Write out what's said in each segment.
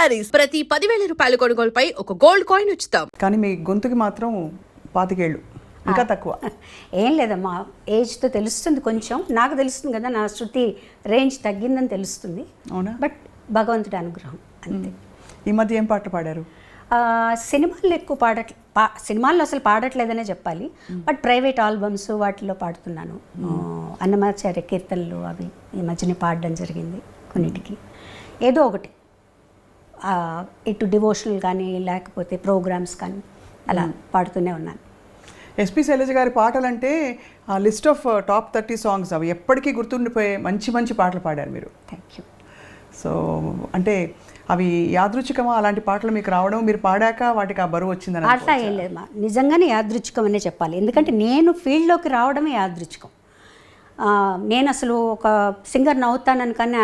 శారీస్ ప్రతి 10,000 రూపాయల కొనుగోలుపై ఒక గోల్డ్ కాయిన్ ఉచితం. కానీ మీ గొంతుకి మాత్రం 25 ఏళ్ళు ఇంకా తక్కువ. ఏం లేదమ్మా, ఏజ్తో తెలుస్తుంది, కొంచెం నాకు తెలుస్తుంది కదా, నా శృతి రేంజ్ తగ్గిందని తెలుస్తుంది. అవునా? బట్ భగవంతుడి అనుగ్రహం అంతే. ఈ మధ్య ఏం పాటలు పాడారు? సినిమాల్లో ఎక్కువ సినిమాల్లో అసలు పాడట్లేదనే చెప్పాలి. బట్ ప్రైవేట్ ఆల్బమ్స్ వాటిలో పాడుతున్నాను. అన్నమాచార్య కీర్తనలు అవి ఈ మధ్యనే పాడడం జరిగింది కొన్నిటికి. ఏదో ఒకటి ఇటు డివోషనల్ కానీ లేకపోతే ప్రోగ్రామ్స్ కానీ అలా పాడుతూనే ఉన్నాను. ఎస్పి శైలజ గారి పాటలంటే ఆ లిస్ట్ ఆఫ్ టాప్ 30 సాంగ్స్ అవి ఎప్పటికీ గుర్తుండిపోయే మంచి మంచి పాటలు పాడారు మీరు. Thank you. సో అంటే అవి యాదృచ్ఛికమా అలాంటి పాటలు మీకు రావడం, మీరు పాడాక వాటికి ఆ బరువు వచ్చిందని? అట్లా ఏం లేదమ్మా, నిజంగానే యాదృచ్ఛికం అనే చెప్పాలి. ఎందుకంటే నేను ఫీల్డ్లోకి రావడమే యాదృచ్ఛికం. నేను అసలు ఒక సింగర్ని అవుతానని, కానీ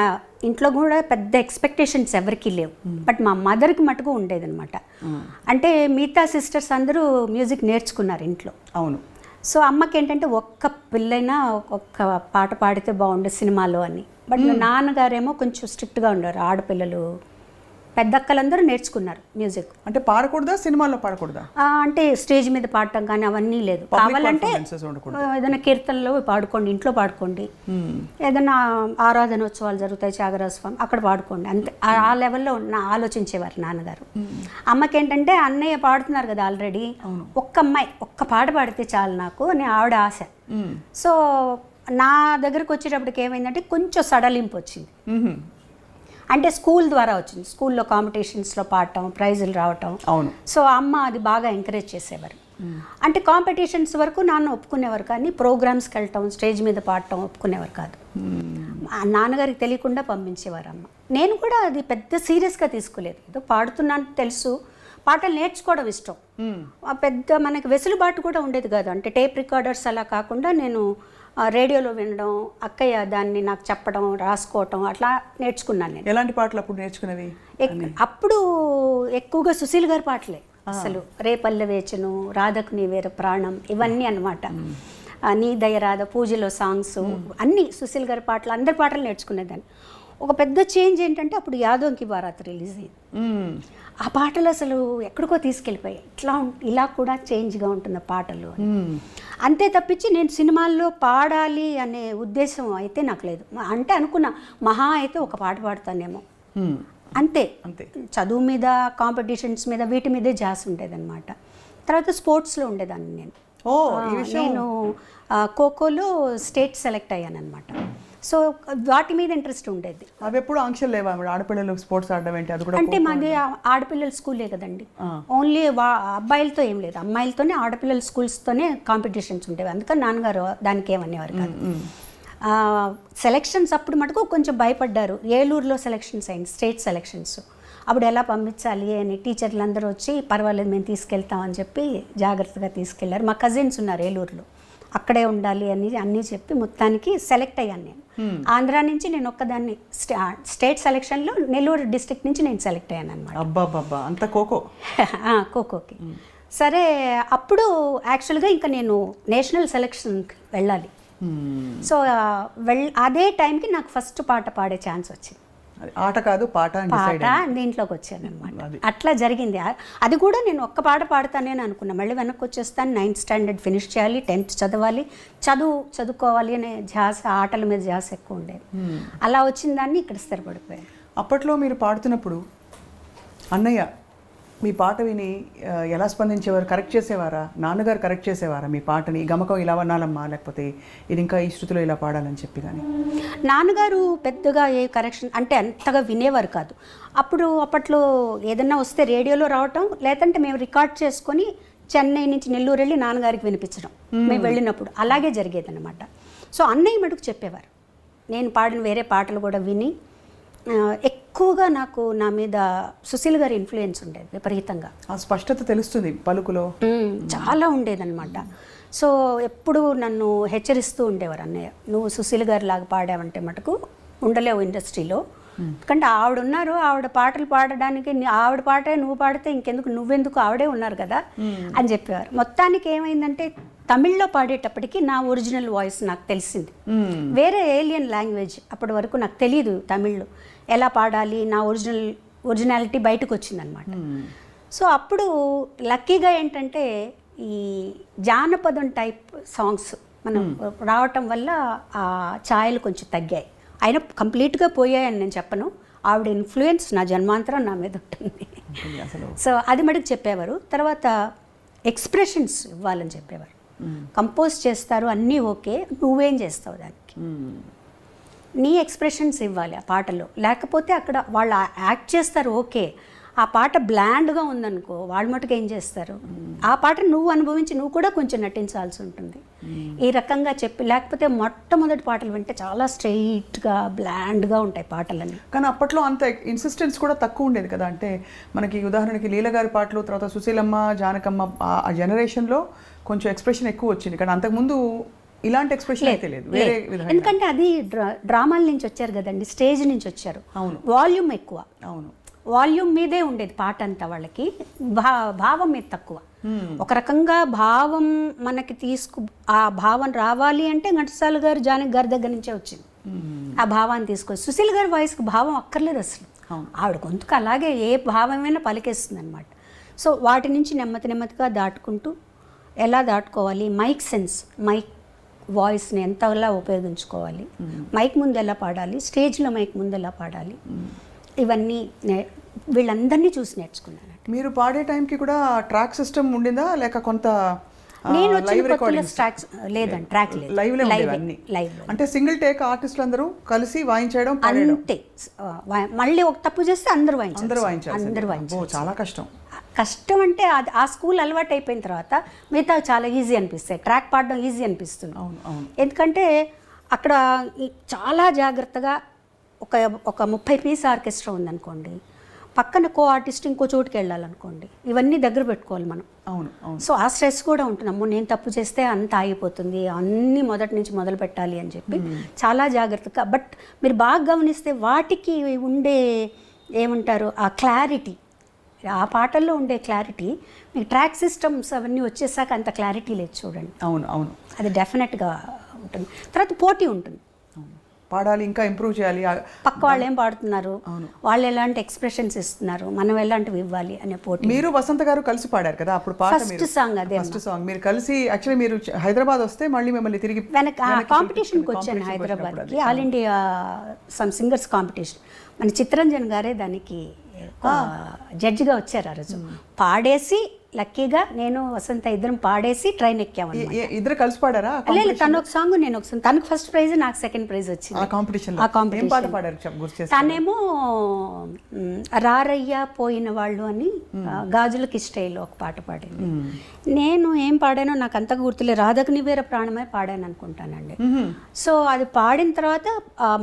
ఇంట్లో కూడా పెద్ద ఎక్స్పెక్టేషన్స్ ఎవరికీ లేవు. బట్ మా మదర్కి మటుకు ఉండేదన్నమాట. అంటే మిగతా సిస్టర్స్ అందరూ మ్యూజిక్ నేర్చుకున్నారు ఇంట్లో. అవును. సో అమ్మకి ఏంటంటే ఒక్క పిల్లైనా ఒక్క పాట పాడితే బాగుండే సినిమాలో అని. బట్ నాన్నగారేమో కొంచెం స్ట్రిక్ట్గా ఉండేవారు. ఆడపిల్లలు పెద్దక్కలందరూ నేర్చుకున్నారు మ్యూజిక్. అంటే పాడకూడదా, సినిమాల్లో పాడకూడదా? అంటే స్టేజ్ మీద పాడటం కానీ అవన్నీ లేదు. కావాలంటే ఏదైనా కీర్తనలో పాడుకోండి, ఇంట్లో పాడుకోండి, ఏదైనా ఆరాధనోత్సవాలు జరుగుతాయి, త్యాగరాజ స్వామి, అక్కడ పాడుకోండి, అంతే. ఆ లెవెల్లో ఆలోచించేవారు నాన్నగారు. అమ్మకి ఏంటంటే అన్నయ్య పాడుతున్నారు కదా ఆల్రెడీ, ఒక్క అమ్మాయి ఒక్క పాట పాడితే చాలు నాకు అని ఆవిడ ఆశ. సో నా దగ్గరకు వచ్చేటప్పటికి ఏమైందంటే కొంచెం సడలింపు వచ్చింది. అంటే స్కూల్ ద్వారా వచ్చింది. స్కూల్లో కాంపిటీషన్స్లో పాడటం, ప్రైజులు రావటం. అవును. సో అమ్మ అది బాగా ఎంకరేజ్ చేసేవారు. అంటే కాంపిటీషన్స్ వరకు నాన్న ఒప్పుకునేవారు, కానీ ప్రోగ్రామ్స్కి వెళ్ళటం, స్టేజ్ మీద పాడటం ఒప్పుకునేవారు కాదు. నాన్నగారికి తెలియకుండా పంపించేవారు అమ్మ. నేను కూడా అది పెద్ద సీరియస్గా తీసుకోలేదు. ఏదో పాడుతున్నాను తెలుసు, పాటలు నేర్చుకోవడం ఇష్టం. పెద్ద మనకి వెసులుబాటు కూడా ఉండేది కాదు. అంటే టేప్ రికార్డర్స్ అలా కాకుండా నేను రేడియోలో వినడం, అక్కయ్య దాన్ని నాకు చెప్పడం, రాసుకోవటం, అట్లా నేర్చుకున్నాను నేను. ఎలాంటి పాటలు అప్పుడు నేర్చుకునేవి? అప్పుడు ఎక్కువగా సుశీల్ గారి పాటలే. అసలు రేపల్లె వేచను, రాధకు నీ వేరే ప్రాణం, ఇవన్నీ అన్నమాట. నీ దయ రాధ, పూజలో సాంగ్స్ అన్నీ సుశీల్ గారి పాటలు, అందరి పాటలు నేర్చుకునేదాన్ని. ఒక పెద్ద చేంజ్ ఏంటంటే అప్పుడు యాదోంకి బారాత్ రిలీజ్ అయింది. ఆ పాటలు అసలు ఎక్కడికో తీసుకెళ్ళిపోయాయి. ఇలా కూడా చేంజ్గా ఉంటున్న పాటలు అంతే తప్పించి నేను సినిమాల్లో పాడాలి అనే ఉద్దేశం అయితే నాకు లేదు. అంటే అనుకున్నా మహా అయితే ఒక పాట పాడతానేమో, అంతే. చదువు మీద, కాంపిటీషన్స్ మీద, వీటి మీదే జాస్ ఉండేదన్నమాట. తర్వాత స్పోర్ట్స్లో ఉండేదాన్ని నేను. నేను ఖోఖోలో స్టేట్ సెలెక్ట్ అయ్యాను అనమాట. సో వాటి మీద ఇంట్రెస్ట్ ఉండేది. అవి ఎప్పుడు ఆంక్షలు లేవా? ఆడపిల్లలు స్పోర్ట్స్ ఆడడం ఏంటి? అది కూడా అంటే మాది ఆడపిల్లల స్కూలే కదండి. ఓన్లీ అబ్బాయిలతో ఏం లేదు, అమ్మాయిలతోనే, ఆడపిల్లల స్కూల్స్తోనే కాంపిటీషన్స్ ఉండేవి. అందుకని నాన్నగారు దానికి ఏమనేవారు కాదు. సెలెక్షన్స్ అప్పుడు మటుకు కొంచెం భయపడ్డారు. ఏలూరులో సెలెక్షన్స్ అయింది, స్టేట్ సెలెక్షన్స్. అప్పుడు ఎలా పంపించాలి అని టీచర్లు అందరూ వచ్చి, పర్వాలేదు మేము తీసుకెళ్తామని చెప్పి జాగ్రత్తగా తీసుకెళ్లారు. మా కజిన్స్ ఉన్నారు ఏలూరులో, అక్కడే ఉండాలి అని అన్నీ చెప్పి మొత్తానికి సెలెక్ట్ అయ్యాను నేను. ఆంధ్ర నుంచి నేను ఒక్కదాన్ని స్టేట్ సెలెక్షన్లో నెల్లూరు డిస్ట్రిక్ట్ నుంచి నేను సెలెక్ట్ అయ్యాను అనమాట. అంత ఖోఖోకి. సరే, అప్పుడు యాక్చువల్గా ఇంకా నేను నేషనల్ సెలెక్షన్కి వెళ్ళాలి. సో అదే టైంకి నాకు ఫస్ట్ పాట పాడే ఛాన్స్ వచ్చింది. ఆట కాదు పాట దీంట్లోకి వచ్చాను అనమాట. అట్లా జరిగింది. అది కూడా నేను ఒక్క పాట పాడతానని అనుకున్నా. మళ్ళీ వెనక్కి వచ్చేస్తాను, 9th స్టాండర్డ్ ఫినిష్ చేయాలి, 10th చదవాలి, చదువుకోవాలి అనే ధ్యాస, ఆటల మీద ధ్యాస ఎక్కువ ఉండేది. అలా వచ్చిన దాన్ని ఇక్కడ స్థిరపడిపోయాను. అప్పట్లో మీరు పాడుతున్నప్పుడు అన్నయ్య మీ పాట విని ఎలా స్పందించేవారు? కరెక్ట్ చేసేవారా? నాన్నగారు కరెక్ట్ చేసేవారా మీ పాటని? గమకం ఇలా వనాలమ్మా, లేకపోతే ఇది ఇంకా ఈ శృతిలో ఇలా పాడాలని చెప్పి? కానీ నాన్నగారు పెద్దగా ఏ కరెక్షన్ అంటే అంతగా వినేవారు కాదు. అప్పట్లో ఏదన్నా వస్తే రేడియోలో రావటం, లేదంటే మేము రికార్డ్ చేసుకొని చెన్నై నుంచి నెల్లూరు వెళ్ళి నాన్నగారికి వినిపించడం మేము వెళ్ళినప్పుడు అలాగే జరిగేది అనమాట. సో అన్నయ్య మటుకు చెప్పేవారు. నేను పాడిన వేరే పాటలు కూడా విని ఎక్కువగా నాకు నా మీద సుశీల్ గారి ఇన్ఫ్లుయెన్స్ ఉండేది విపరీతంగా. ఆ స్పష్టత తెలుస్తుంది పలుకులో, చాలా ఉండేదన్నమాట. సో ఎప్పుడు నన్ను హెచ్చరిస్తూ ఉండేవారు అన్నయ్య, నువ్వు సుశీల్ గారి లాగా పాడావంటే మటుకు ఉండలేవు ఇండస్ట్రీలో. ఎందుకంటే ఆవిడ ఉన్నారు, ఆవిడ పాటలు పాడడానికి, ఆవిడ పాటే నువ్వు పాడితే ఇంకెందుకు, నువ్వెందుకు, ఆవిడే ఉన్నారు కదా అని చెప్పేవారు. మొత్తానికి ఏమైందంటే తమిళ్లో పాడేటప్పటికి నా ఒరిజినల్ వాయిస్ నాకు తెలిసింది. వేరే ఏలియన్ లాంగ్వేజ్ అప్పటి వరకు నాకు తెలియదు. తమిళ్లో ఎలా పాడాలి, నా ఒరిజినల్ ఒరిజినాలిటీ బయటకు వచ్చిందనమాట. సో అప్పుడు లక్కీగా ఏంటంటే ఈ జానపదం టైప్ సాంగ్స్ మనం రావటం వల్ల ఆ ఛాయలు కొంచెం తగ్గాయి. అయినా కంప్లీట్గా పోయాయని నేను చెప్పను, ఆవిడ ఇన్ఫ్లుయెన్స్ నా జన్మాంతరం నా మీద ఉంటుంది. సో అది మటుకు చెప్పేవారు. తర్వాత ఎక్స్ప్రెషన్స్ ఇవ్వాలని చెప్పేవారు. కంపోజ్ చేస్తారు అన్నీ ఓకే, నువ్వేం చేస్తావు దానికి, నీ ఎక్స్ప్రెషన్స్ ఇవ్వాలి ఆ పాటలో. లేకపోతే అక్కడ వాళ్ళు యాక్ట్ చేస్తారు ఓకే, ఆ పాట బ్లాండ్గా ఉందనుకో వాళ్ళు మటుకు ఏం చేస్తారు, ఆ పాట నువ్వు అనుభవించి నువ్వు కూడా కొంచెం నటించాల్సి ఉంటుంది. ఈ రకంగా చెప్పి, లేకపోతే మొట్టమొదటి పాటలు వింటే చాలా స్ట్రెయిట్గా బ్లాండ్గా ఉంటాయి పాటలన్నీ. కానీ అప్పట్లో అంత ఇన్సిస్టెన్స్ కూడా తక్కువ ఉండేది కదా. అంటే మనకి ఉదాహరణకి లీల గారి పాటలు, తర్వాత సుశీలమ్మ, జానకమ్మ ఆ జనరేషన్లో కొంచెం ఎక్స్ప్రెషన్ ఎక్కువ వచ్చింది. కానీ అంతకుముందు ఇలాంటి ఎక్స్ప్రెషన్ అయితే లేదు, వేరే విధంగా. ఎందుకంటే అది డ్రామాల నుంచి వచ్చారు కదండి, స్టేజ్ నుంచి వచ్చారు. అవును, వాల్యూమ్ ఎక్కువ. అవును, వాల్యూమ్ మీదే ఉండేది పాట అంతా, వాళ్ళకి భావం మీద తక్కువ. ఒక రకంగా భావం మనకి ఆ భావం రావాలి అంటే ఘంటసాల గారు, జానకి గారి దగ్గర నుంచే వచ్చింది ఆ భావాన్ని తీసుకొచ్చి. సుశీల్ గారి వాయిస్కి భావం అక్కర్లేదు అసలు, ఆవిడ గొంతుకు అలాగే ఏ భావమైనా పలికేస్తుంది అనమాట. సో వాటి నుంచి నెమ్మదిగా దాటుకుంటూ ఎలా దాటుకోవాలి, మైక్ సెన్స్, మైక్ వాయిస్ని ఎంతలా ఉపయోగించుకోవాలి, మైక్ ముందు ఎలా పాడాలి, స్టేజ్లో మైక్ ముందు ఎలా పాడాలి, ఇవన్నీ వీళ్ళందరినీ చూసి నేర్చుకున్నాను. మీరు పాడే టైంకి కూడా ట్రాక్ సిస్టమ్ ఉండిందా, లేక కొంత నేను లేదండి, ట్రాక్ లేదు, లైవ్. అంటే సింగిల్ టేక్ ఆర్టిస్టులు అందరూ కలిసి వాయించడం అంతే. మళ్ళీ ఒక తప్పు చేస్తే అందరూ వాయించారు. చాలా కష్టం అంటే అది ఆ స్కూల్ అలవాటు అయిపోయిన తర్వాత మిగతా చాలా ఈజీ అనిపిస్తాయి. ట్రాక్ పాడడం ఈజీ అనిపిస్తుంది. ఎందుకంటే అక్కడ చాలా జాగ్రత్తగా ఒక 30 పీస్ ఆర్కెస్ట్రా ఉందనుకోండి, పక్కన కో ఆర్టిస్ట్ ఇంకో చోటుకి వెళ్ళాలనుకోండి, ఇవన్నీ దగ్గర పెట్టుకోవాలి మనం. సో ఆ స్ట్రెస్ కూడా ఉంటుంది. అమ్మో నేను తప్పు చేస్తే అంత ఆగిపోతుంది, అన్నీ మొదటి నుంచి మొదలు పెట్టాలి అని చెప్పి చాలా జాగ్రత్తగా. బట్ మీరు బాగా గమనిస్తే వాటికి ఉండే ఏమంటారు ఆ క్లారిటీ, ఆ పాటల్లో ఉండే క్లారిటీ మీకు ట్రాక్ సిస్టమ్స్ అవన్నీ వచ్చేసాక అంత క్లారిటీ లేదు చూడండి. అవును, అది డెఫినెట్గా ఉంటుంది. తర్వాత పోటీ ఉంటుంది, పాడాలి, ఇంకా ఇంప్రూవ్ చేయాలి, పక్క వాళ్ళు ఏం పాడుతున్నారు, వాళ్ళు ఎలాంటి ఎక్స్ప్రెషన్స్ ఇస్తున్నారు, మనం ఎలాంటివి ఇవ్వాలి అనే పోటీ. మీరు వసంత గారు కలిసి పాడారు కదా అప్పుడు పాట, ఫస్ట్ సాంగ్ అదే. ఫస్ట్ సాంగ్ మీరు కలిసి, యాక్చువల్లీ మీరు హైదరాబాద్ వస్తే మళ్ళీ మిమ్మల్ని తిరిగి కాంపిటీషన్కి వచ్చాను హైదరాబాద్కి, all India some singers competition. మన చిత్తరంజన్ గారే దానికి జడ్జిగా వచ్చారు. ఆ రోజు పాడేసి లక్కీగా నేను వసంత ఇద్దరం పాడేసి ట్రైన్ ఎక్కాము. ఇద్దరు కలిసి పాడారా? లేదు, తను ఒక సాంగ్ నేను ఒక సాంగ్. తనకు ఫస్ట్ ప్రైజ్, నాకు సెకండ్ ప్రైజ్ వచ్చింది ఆ కాంపిటీషన్. తనేమో రారయ్యా పోయిన వాళ్ళు అని గాజులకి స్టైల్లో ఒక పాట పాడింది. నేను ఏం పాడానో నాకు అంతగా గుర్తులేదు, రాధకు నివేర ప్రాణమే పాడాను అనుకుంటానండి. సో అది పాడిన తర్వాత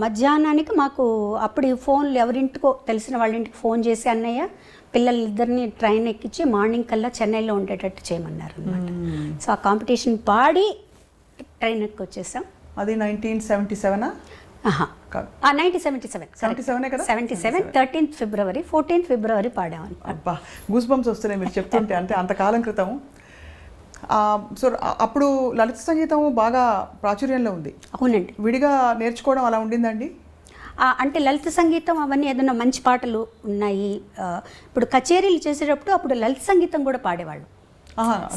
మధ్యాహ్నానికి మాకు అప్పుడు ఫోన్లు ఎవరింటికో తెలిసిన వాళ్ళ ఇంటికి ఫోన్ చేసి అన్నయ్య పిల్లలిద్దరిని ట్రైన్ ఎక్కించి మార్నింగ్ కల్లా చెన్నైలో ఉండేటట్టు చేయమన్నారు అనమాట. సో ఆ కాంపిటీషన్ పాడి ట్రైన్ ఎక్కి వచ్చేసాం. అది 1977 1977 13th ఫిబ్రవరి 14th ఫిబ్రవరి పాడామని. అబ్బా, గూస్ బంప్స్ వస్తున్నాయి మీరు చెప్తుంటే. అంటే అంతకాలం క్రితం. సో అప్పుడు లలిత సంగీతం బాగా ప్రాచుర్యంలో ఉంది. అవునండి. విడిగా నేర్చుకోవడం అలా ఉండిందండి? అంటే లలిత సంగీతం అవన్నీ ఏదైనా మంచి పాటలు ఉన్నాయి. ఇప్పుడు కచేరీలు చేసేటప్పుడు అప్పుడు లలిత సంగీతం కూడా పాడేవాళ్ళు.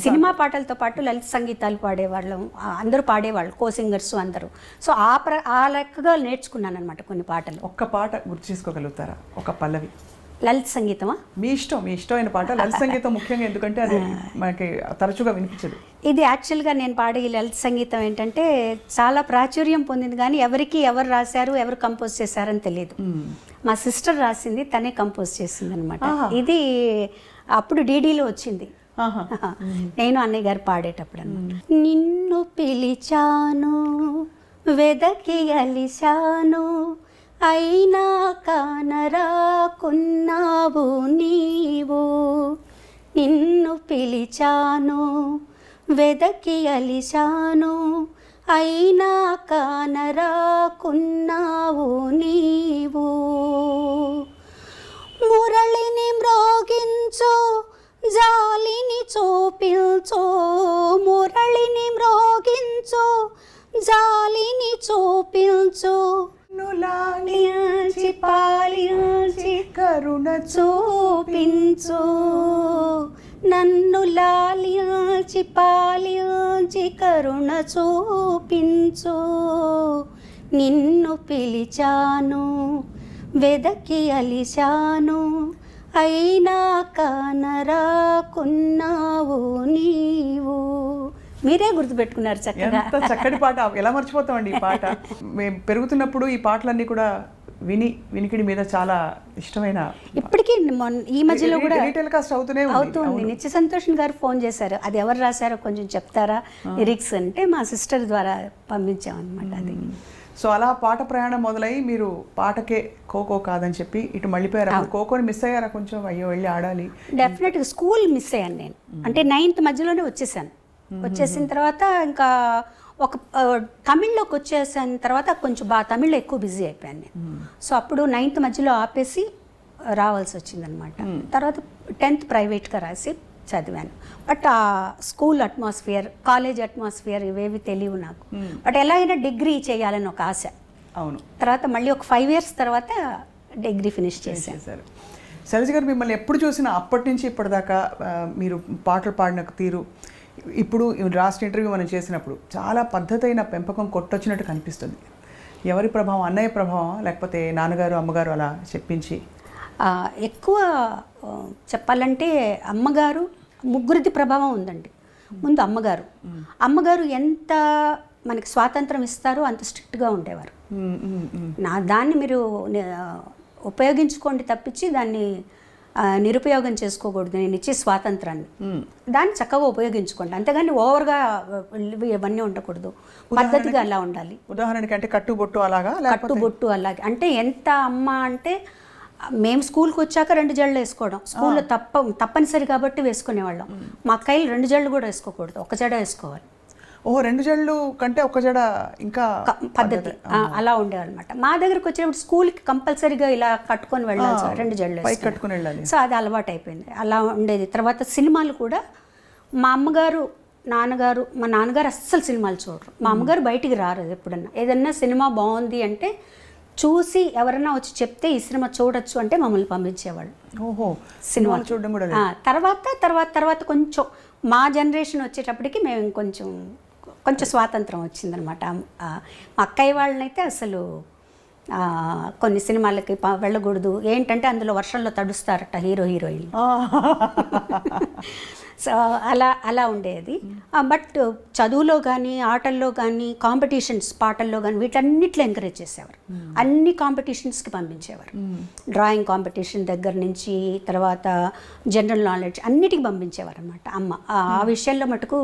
సినిమా పాటలతో పాటు లలిత సంగీతాలు పాడేవాళ్ళం, అందరూ పాడేవాళ్ళు, కో సింగర్స్ అందరూ. సో ఆ లెక్కగా నేర్చుకున్నాను అనమాట కొన్ని పాటలు. ఒక్క పాట గుర్తు చేసుకోగలుగుతారా? ఒక పల్లవి. లలిత సంగీతమా? మీ ఇష్టమైన పాట. లలిత సంగీతం ముఖ్యంగా ఎందుకంటే అది మనకి తరచుగా వినిపించదు. ఇది యాక్చువల్గా నేను పాడే ఈ లలిత సంగీతం ఏంటంటే చాలా ప్రాచుర్యం పొందింది, కానీ ఎవరు రాశారు, ఎవరు కంపోజ్ చేశారని తెలియదు. మా సిస్టర్ రాసింది, తనే కంపోజ్ చేసింది అనమాట. ఇది అప్పుడు డీడీలో వచ్చింది, నేను అన్నయ్య గారు పాడేటప్పుడు అన్నమాట. నిన్ను పిలిచాను వెదకి అలిశాను, అయినా కానరాకున్నావు నీవు. నిన్ను పిలిచాను వెదకి అలిశాను, అయినా కానరాకున్నావు నీవు. మురళిని మ్రోగించు జాలిని చూపించు, మురళిని మ్రోగించు జాలిని చూపించు, పాలించి కరుణ చూపించు, నన్ను లాలించి పాలించి కరుణ చూపించు, నిన్ను పిలిచాను వెదకి అలిచాను, అయినా కానరాకున్నావు నీవు. మీరే గుర్తుపెట్టుకున్నారు చక్కగా. ఎంత చక్కటి పాట, ఎలా మర్చిపోతామండి ఈ పాట. మేము పెరుగుతున్నప్పుడు ఈ పాటలన్నీ కూడా వినికిడి మీద చాలా ఇష్టమైన, ఇప్పటికీ ఈ మధ్యలో కూడా టెలికాస్ట్ అవుతుంది. నిత్య సంతోషన్ గారు ఫోన్ చేశారు, అది ఎవరు రాశారో కొంచెం చెప్తారా లిరిక్స్ అంటే, మా సిస్టర్ ద్వారా పంపించామన్నమాట అది. సో అలా పాట ప్రయాణం మొదలై మీరు పాటకే ఖోఖో కాదని చెప్పి ఇటు మళ్ళీపోయారు. ఖోఖోని మిస్ అయ్యారా కొంచెం? అయ్యో వెళ్ళి ఆడాలి. డెఫినెట్గా స్కూల్ మిస్ అయ్యాను నేను. అంటే 9th మధ్యలోనే వచ్చేసాను. వచ్చేసిన తర్వాత ఇంకా ఒక తమిళ్లోకి వచ్చేసిన తర్వాత కొంచెం తమిళ్లో ఎక్కువ బిజీ అయిపోయాను నేను. సో అప్పుడు 9th మధ్యలో ఆపేసి రావాల్సి వచ్చిందనమాట. తర్వాత 10th ప్రైవేట్గా రాసి చదివాను. బట్ ఆ స్కూల్ అట్మాస్ఫియర్, కాలేజ్ అట్మాస్ఫియర్ ఇవేవి తెలియవు నాకు. బట్ ఎలా అయినా డిగ్రీ చేయాలని ఒక ఆశ. అవును. తర్వాత మళ్ళీ ఒక 5 years తర్వాత డిగ్రీ ఫినిష్ చేశాను. శైలజ గారు, మిమ్మల్ని ఎప్పుడు చూసినా అప్పటి నుంచి ఇప్పటిదాకా మీరు పాటలు పాడిన తీరు, ఇప్పుడు లాస్ట్ ఇంటర్వ్యూ మనం చేసినప్పుడు చాలా పద్ధతైన పెంపకం కొట్టొచ్చినట్టు కనిపిస్తుంది. ఎవరి ప్రభావం? అన్నయ్య ప్రభావం లేకపోతే నాన్నగారు అమ్మగారు అలా చెప్పించి? ఎక్కువ చెప్పాలంటే అమ్మగారు, ముగ్గురిది ప్రభావం ఉందండి. ముందు అమ్మగారు ఎంత మనకి స్వాతంత్రం ఇస్తారో అంత స్ట్రిక్ట్గా ఉండేవారు. దాన్ని మీరు ఉపయోగించుకోండి తప్పించి దాన్ని నిరుపయోగం చేసుకోకూడదు. నేను ఇచ్చే స్వాతంత్రాన్ని దాన్ని చక్కగా ఉపయోగించుకోండి, అంతేగాని ఓవర్గా ఇవన్నీ ఉండకూడదు. పద్ధతిగా అలా ఉండాలి. ఉదాహరణకి అంటే కట్టుబొట్టు అలాగా? కట్టుబొట్టు అలాగే. అంటే ఎంత అమ్మ అంటే, మేము స్కూల్కి వచ్చాక 2 జడలు వేసుకోవడం, స్కూల్లో తప్పనిసరి కాబట్టి వేసుకునేవాళ్ళం. మా అక్కయ్యలు 2 జడలు కూడా వేసుకోకూడదు, 1 జడ వేసుకోవాలి. 2 జడలు కంటే 1 జడ ఇంకా పద్ధతి అలా ఉండేవాళ్ళమాట. మా దగ్గరకు వచ్చినప్పుడు స్కూల్కి కంపల్సరీగా ఇలా కట్టుకొని వెళ్ళాలి, 2 జడలు కట్టుకుని వెళ్ళాలి. సో అది అలవాటు అయిపోయింది, అలా ఉండేది. తర్వాత సినిమాలు కూడా మా అమ్మగారు, నాన్నగారు, మా నాన్నగారు అస్సలు సినిమాలు చూడరు. మా అమ్మగారు బయటికి రారు. ఎప్పుడన్నా ఏదన్నా సినిమా బాగుంది అంటే చూసి ఎవరన్నా వచ్చి చెప్తే ఈ సినిమా చూడొచ్చు అంటే మమ్మల్ని పంపించేవాళ్ళు. ఓహో, సినిమాలు చూడడం కూడా. తర్వాత కొంచెం మా జనరేషన్ వచ్చేటప్పటికి మేము కొంచెం స్వాతంత్రం వచ్చిందనమాట. మా అక్కయ్య వాళ్ళనైతే అసలు కొన్ని సినిమాలకి వెళ్ళకూడదు, ఏంటంటే అందులో వర్షంలో తడుస్తారట హీరో హీరోయిన్. సో అలా ఉండేది. బట్ చదువులో కానీ, ఆటల్లో కానీ, కాంపిటీషన్స్, పాటల్లో కానీ వీటన్నిటిలో ఎంకరేజ్ చేసేవారు. అన్ని కాంపిటీషన్స్కి పంపించేవారు. డ్రాయింగ్ కాంపిటీషన్ దగ్గర నుంచి తర్వాత జనరల్ నాలెడ్జ్ అన్నిటికీ పంపించేవారు అనమాట అమ్మ. ఆ విషయంలో మటుకు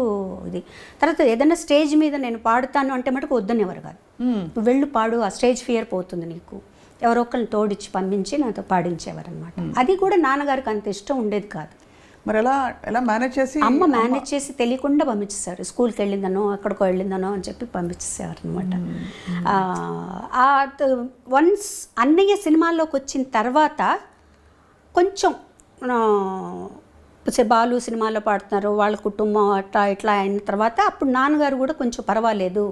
ఇది. తర్వాత ఏదైనా స్టేజ్ మీద నేను పాడుతాను అంటే మటుకు వద్దనేవారు కాదు. వెళ్ళు పాడు, ఆ స్టేజ్ ఫియర్ పోతుంది నీకు, ఎవరో ఒకరిని తోడిచ్చి పంపించి నాతో పాడించేవారు అనమాట. అది కూడా నాన్నగారికి అంత ఇష్టం ఉండేది కాదు. మరి ఎలా మేనేజ్ చేసి? అమ్మ మేనేజ్ చేసి తెలియకుండా పంపించేశారు. స్కూల్కి వెళ్ళిందనో ఎక్కడికో వెళ్ళిందనో అని చెప్పి పంపించేసేవారు అనమాట. వన్స్ అన్నయ్య సినిమాల్లోకి వచ్చిన తర్వాత కొంచెం బాలు సినిమాలో పాడుతున్నారు, వాళ్ళ కుటుంబం ఇట్లా అయిన తర్వాత అప్పుడు నాన్నగారు కూడా కొంచెం పర్వాలేదు,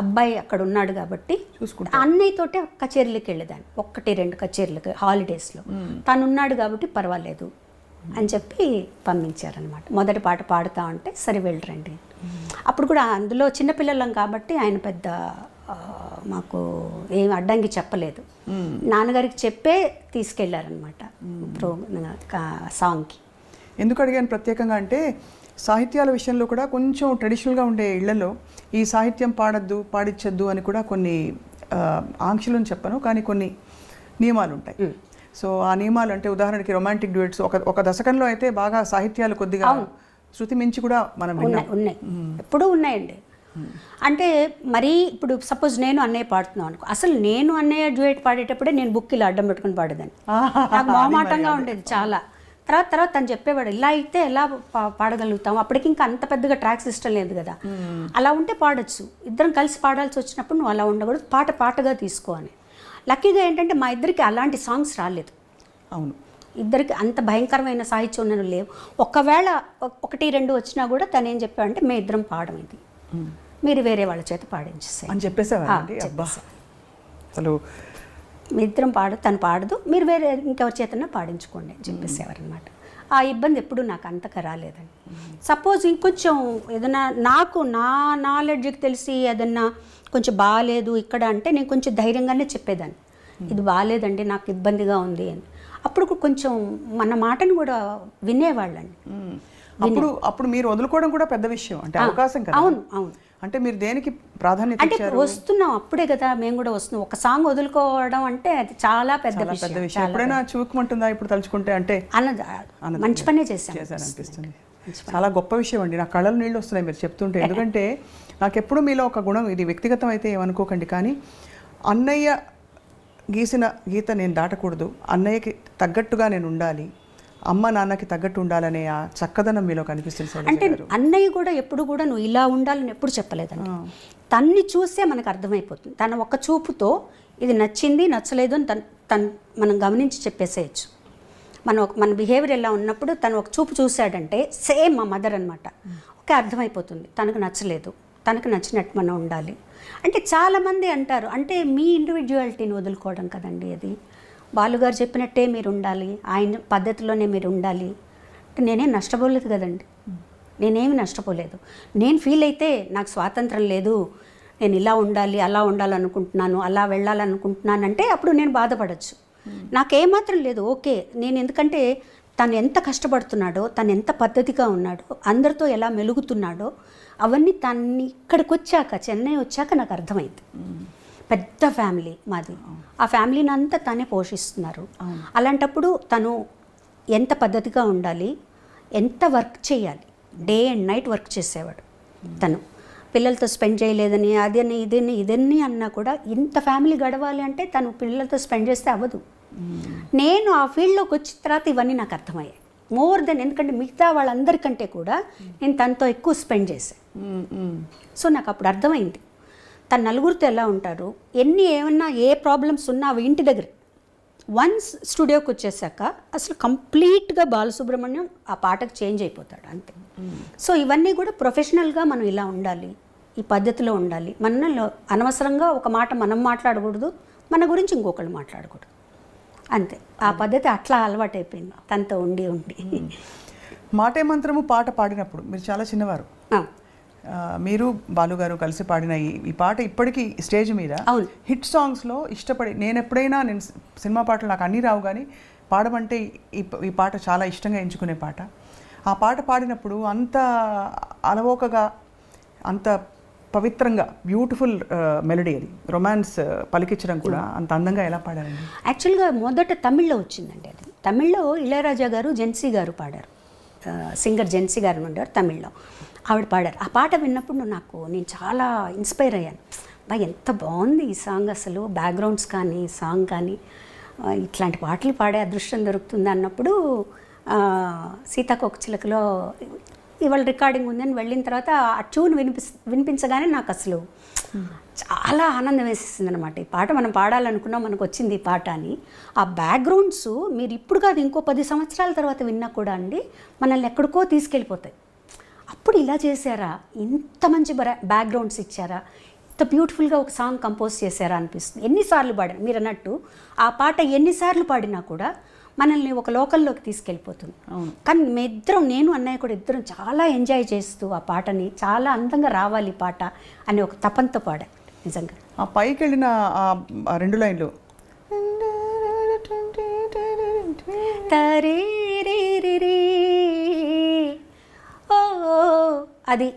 అబ్బాయి అక్కడ ఉన్నాడు కాబట్టి అన్నయ్యతోటే కచేరీలకు వెళ్ళేదాన్ని, 1-2 కచేరీలకు హాలిడేస్లో. తను ఉన్నాడు కాబట్టి పర్వాలేదు అని చెప్పి పంపించారనమాట. మొదటి పాట పాడుతా ఉంటే సరే వెళ్ళరండి. అప్పుడు కూడా అందులో చిన్నపిల్లలం కాబట్టి ఆయన పెద్ద మాకు ఏం అడ్డంకి చెప్పలేదు. నాన్నగారికి చెప్పే తీసుకెళ్లారనమాట సాంగ్కి. ఎందుకు అడిగాను ప్రత్యేకంగా అంటే, సాహిత్యాల విషయంలో కూడా కొంచెం ట్రెడిషనల్గా ఉండే ఇళ్లలో ఈ సాహిత్యం పాడద్దు, పాడించద్దు అని కూడా కొన్ని ఆంక్షలను చెప్పను, కానీ కొన్ని నియమాలు ఉంటాయి. సో ఆ నియమాలు అంటే ఉదాహరణకి రొమాంటిక్ డ్యూయట్స్ ఒక దశకంలో అయితే బాగా సాహిత్యాలు కొద్దిగా శృతి మించి కూడా మనం ఉన్నాయి, ఎప్పుడూ ఉన్నాయండి. అంటే మరీ ఇప్పుడు సపోజ్ నేను అన్నయ్య పాడుతున్నాను అనుకో, అసలు నేను అన్నయ్య డ్యూయట్ పాడేటప్పుడే నేను బుక్ ఇలా అడ్డం పెట్టుకుని పాడేదాన్ని. నాకు మొహమాటంగా ఉండేది చాలా. తర్వాత తను చెప్పేవాడు, ఇలా అయితే ఎలా పాడగలుగుతాం, అప్పటికి ఇంకా అంత పెద్దగా ట్రాక్ సిస్టమ్ లేదు కదా, అలా ఉంటే పాడొచ్చు, ఇద్దరం కలిసి పాడాల్సి వచ్చినప్పుడు నువ్వు అలా ఉండకూడదు, పాటగా తీసుకో అని. లక్కీగా ఏంటంటే మా ఇద్దరికి అలాంటి సాంగ్స్ రాలేదు. అవును, ఇద్దరికి అంత భయంకరమైన సాహిత్యం ఉన్నవి లేవు. ఒకవేళ 1-2 వచ్చినా కూడా తను ఏం చెప్పాడంటే మేము ఇద్దరం పాడడం, ఇది మీరు వేరే వాళ్ళ చేత పాడించేసాయి అని చెప్పేసావా? అబ్బా, అసలు మీ ఇద్దరం తను పాడదు, మీరు వేరే ఇంకెవరి చేతన్నా పాడించుకోండి అని చెప్పేసేవారనమాట. ఆ ఇబ్బంది ఎప్పుడు నాకు అంతగా రాలేదండి. సపోజ్ ఇంకొంచెం ఏదైనా నాకు నా నాలెడ్జ్కి తెలిసి ఏదన్నా కొంచెం బాగాలేదు ఇక్కడ అంటే నేను కొంచెం ధైర్యంగానే చెప్పేదాన్ని, ఇది బాగాలేదండి నాకు ఇబ్బందిగా ఉంది అని. అప్పుడు కొంచెం మన మాటను కూడా వినేవాళ్ళండి. అప్పుడు మీరు వదులుకోవడం కూడా పెద్ద విషయం, అంటే అవకాశం కదా. అవును అవును. అంటే మీరు దేనికి ప్రాధాన్యత అంటే ఇచ్చారు? వస్తున్నాం అప్పుడే కదా మేము కూడా వస్తున్నాం. ఒక సాంగ్ వదులుకోవడం అంటే అది చాలా పెద్ద విషయం. ఎప్పుడైనా చూపుకుంటుందా ఇప్పుడు తలుచుకుంటే? అంటే అన్నది మంచి పనే చేశారనిపిస్తుంది. చాలా గొప్ప విషయం అండి. నా కళ్ళలో నీళ్ళు వస్తున్నాయి మీరు చెప్తుంటే. ఎందుకంటే నాకు ఎప్పుడు మీలో ఒక గుణం, ఇది వ్యక్తిగతం అయితే ఏమనుకోకండి, కానీ అన్నయ్య గీసిన గీత నేను దాటకూడదు, అన్నయ్యకి తగ్గట్టుగా నేను ఉండాలి, అమ్మ నాన్నకి తగ్గట్టు ఉండాలనే ఆ చక్కదనం మీలో కనిపిస్తుంది. అంటే అన్నయ్య కూడా ఎప్పుడు కూడా నువ్వు ఇలా ఉండాలని ఎప్పుడు చెప్పలేదండి. తన్ని చూసే మనకు అర్థమైపోతుంది. తన ఒక్క చూపుతో ఇది నచ్చింది నచ్చలేదు అని తను మనం గమనించి చెప్పేసేయచ్చు. మన బిహేవియర్ ఎలా ఉన్నప్పుడు తను ఒక చూపు చూశాడంటే సేమ్ మా మదర్ అనమాట. ఓకే, అర్థమైపోతుంది తనకు నచ్చలేదు, తనకు నచ్చినట్టు మనం ఉండాలి. అంటే చాలామంది అంటారు, అంటే మీ ఇండివిజువాలిటీని వదులుకోవడం కదండి అది. బాలుగారు చెప్పినట్టే మీరు ఉండాలి, ఆయన పద్ధతిలోనే మీరు ఉండాలి అంటే నేనేం నష్టపోలేదు కదండి. నేనేమి నష్టపోలేదు. నేను ఫీల్ అయితే నాకు స్వాతంత్రం లేదు, నేను ఇలా ఉండాలి అలా ఉండాలనుకుంటున్నాను అలా వెళ్ళాలనుకుంటున్నానంటే అప్పుడు నేను బాధపడచ్చు. నాకేమాత్రం లేదు, ఓకే. నేను ఎందుకంటే తను ఎంత కష్టపడుతున్నాడో, తను ఎంత పద్ధతిగా ఉన్నాడో, అందరితో ఎలా మెలుగుతున్నాడో అవన్నీ తన్ని ఇక్కడికి వచ్చాక, చెన్నై వచ్చాక నాకు అర్థమైంది. పెద్ద ఫ్యామిలీ మాది, ఆ ఫ్యామిలీని అంతా తనే పోషిస్తున్నారు. అలాంటప్పుడు తను ఎంత పద్ధతిగా ఉండాలి, ఎంత వర్క్ చేయాలి, డే అండ్ నైట్ వర్క్ చేసేవాడు. తను పిల్లలతో స్పెండ్ చేయలేదని అదని ఇదన్నీ అన్నా కూడా ఇంత ఫ్యామిలీ గడవాలి అంటే తను పిల్లలతో స్పెండ్ చేస్తే అవ్వదు. నేను ఆ ఫీల్డ్లోకి వచ్చిన తర్వాత ఇవన్నీ నాకు అర్థమయ్యాయి. మోర్ దెన్, ఎందుకంటే మిగతా వాళ్ళందరికంటే కూడా నేను తనతో ఎక్కువ స్పెండ్ చేశాను. సో నాకు అప్పుడు అర్థమైంది తను నలుగురితో ఎలా ఉంటారు, ఏమన్నా ఏ ప్రాబ్లమ్స్ ఉన్నా అవి ఇంటి దగ్గర. వన్స్ స్టూడియోకి వచ్చేసాక అసలు కంప్లీట్గా బాలసుబ్రహ్మణ్యం ఆ పాటకు చేంజ్ అయిపోతాడు అంతే. సో ఇవన్నీ కూడా ప్రొఫెషనల్గా మనం ఇలా ఉండాలి, ఈ పద్ధతిలో ఉండాలి. మనలో అనవసరంగా ఒక మాట మనం మాట్లాడకూడదు, మన గురించి ఇంకొకళ్ళు మాట్లాడకూడదు అంతే. ఆ పద్ధతి అట్లా అలవాటైపోయింది తనతో ఉండి మాటే మంత్రము పాట పాడినప్పుడు మీరు చాలా చిన్నవారు, మీరు బాలుగారు కలిసి పాడిన ఈ పాట ఇప్పటికీ స్టేజ్ మీద హిట్ సాంగ్స్లో ఇష్టపడి, నేను సినిమా పాటలు నాకు అన్నీ రావు కానీ పాడమంటే ఈ పాట చాలా ఇష్టంగా ఎంచుకునే పాట. ఆ పాట పాడినప్పుడు అంత అలవోకగా, అంత పవిత్రంగా, బ్యూటిఫుల్ మెలడీ, అది రొమాన్స్ పలికించడం కూడా అంత అందంగా ఎలా పాడారండి? యాక్చువల్గా మొదట తమిళ్లో వచ్చిందండి అది. తమిళ్లో ఇళయరాజా గారు, జెన్సీ గారు పాడారు, సింగర్ జెన్సీ గారు ఉండేవారు తమిళ్లో, ఆవిడ పాడారు. ఆ పాట విన్నప్పుడు నేను చాలా ఇన్స్పైర్ అయ్యాను. ఎంత బాగుంది ఈ సాంగ్, అసలు బ్యాక్గ్రౌండ్స్ కానీ సాంగ్ కానీ, ఇట్లాంటి పాటలు పాడే అదృష్టం దొరుకుతుంది అన్నప్పుడు సీతాకోకచిలకలో ఇవాళ రికార్డింగ్ ఉందని వెళ్ళిన తర్వాత ఆ ట్యూన్ వినిపించగానే నాకు అసలు చాలా ఆనందం వేసేసింది అనమాట. ఈ పాట మనం పాడాలనుకున్నాం, మనకు వచ్చింది ఈ పాట అని. ఆ బ్యాక్గ్రౌండ్స్ మీరు ఇప్పుడు కాదు ఇంకో 10 సంవత్సరాల తర్వాత విన్నా కూడా అండి మనల్ని ఎక్కడికో తీసుకెళ్ళిపోతాయి. అప్పుడు ఇలా చేశారా, ఇంత మంచి బ్యాక్గ్రౌండ్స్ ఇచ్చారా, ఇంత బ్యూటిఫుల్గా ఒక సాంగ్ కంపోజ్ చేశారా అనిపిస్తుంది. ఎన్నిసార్లు పాడాను మీరు అన్నట్టు, ఆ పాట ఎన్నిసార్లు పాడినా కూడా మనల్ని ఒక లోకల్లోకి తీసుకెళ్ళిపోతుంది. కానీ నేను అన్నయ్య కూడా ఇద్దరం చాలా ఎంజాయ్ చేస్తూ ఆ పాటని చాలా అందంగా రావాలి ఈ పాట అని ఒక తపంతో పాడా. నిజంగా ఆ పైకి వెళ్ళిన ఆ 2 లైన్లు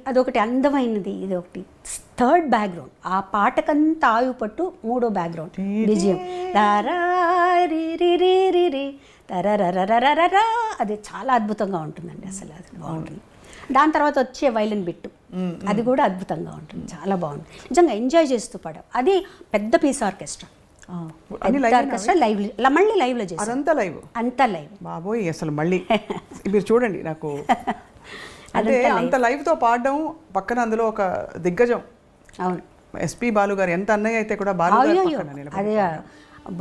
అదొకటి అందమైనది. ఇది ఒకటి థర్డ్ బ్యాక్గ్రౌండ్. ఆ పాటకంతా ఆయువు పట్టు 3వ బ్యాక్గ్రౌండ్ విజయం అది చాలా అద్భుతంగా ఉంటుందండి. అసలు అది బాగుంటుంది. దాని తర్వాత వచ్చే వైలిన్ బిట్టు అది కూడా అద్భుతంగా ఉంటుంది, చాలా బాగుంటుంది. నిజంగా ఎంజాయ్ చేస్తూ పాడాం. అది పెద్ద పీస్ ఆర్కెస్ట్రా, మళ్ళీ లైవ్లో చేసి అంతా లైవ్ బాబోయ్. అసలు మళ్ళీ మీరు చూడండి, నాకు అంటే అంత లైవ్తో పాడడం, పక్కన అందులో ఒక దిగ్గజం. అవును, ఎస్పి బాలుగారు. ఎంత అన్నయ్య అయితే కూడా అదే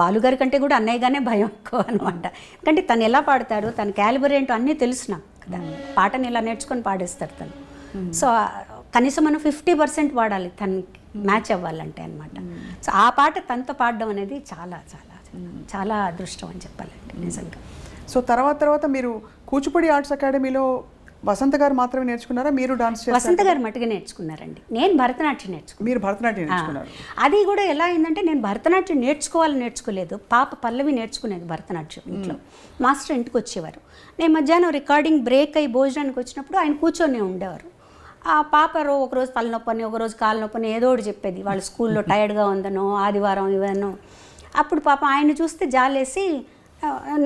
బాలుగారి కంటే కూడా అన్నయ్యగానే భయం ఎక్కువ అనమాట. ఎందుకంటే తను ఎలా పాడతాడు, తన క్యాలిబర్ ఏంటో అన్నీ తెలుసు నాకు కదా. పాటని ఇలా నేర్చుకొని పాడేస్తాడు తను. సో కనీసం మనం 50% పాడాలి తనకి మ్యాచ్ అవ్వాలంటే అనమాట. సో ఆ పాట తనతో పాడడం అనేది చాలా చాలా చాలా అదృష్టం అని చెప్పాలండి నిజంగా. సో తర్వాత మీరు కూచిపూడి ఆర్ట్స్ అకాడమీలో వసంత గారు మాత్రమే నేర్చుకున్నారా? మీరు డాన్స్ వసంత గారు మట్టుగా నేర్చుకున్నారండి. నేను భరతనాట్యం నేర్చుకున్నాను. మీరు భరతనాట్యం నేర్చుకున్నారు. అది కూడా ఎలా అయిందంటే నేను భరతనాట్యం నేర్చుకోలేదు. పాప పల్లవి నేర్చుకునేది భరతనాట్యం ఇంట్లో. మాస్టర్ ఇంటికి వచ్చేవారు. నేను మధ్యాహ్నం రికార్డింగ్ బ్రేక్ అయ్యి భోజనానికి వచ్చినప్పుడు ఆయన కూర్చొని ఉండేవారు. ఆ పాప ఒకరోజు తలనొప్పని, ఒకరోజు కాలు నొప్పని ఏదో ఒకటి చెప్పేది. వాళ్ళ స్కూల్లో టైర్డ్గా ఉందనో, ఆదివారం ఇవన్నో. అప్పుడు పాప ఆయన చూస్తే జాలేసి,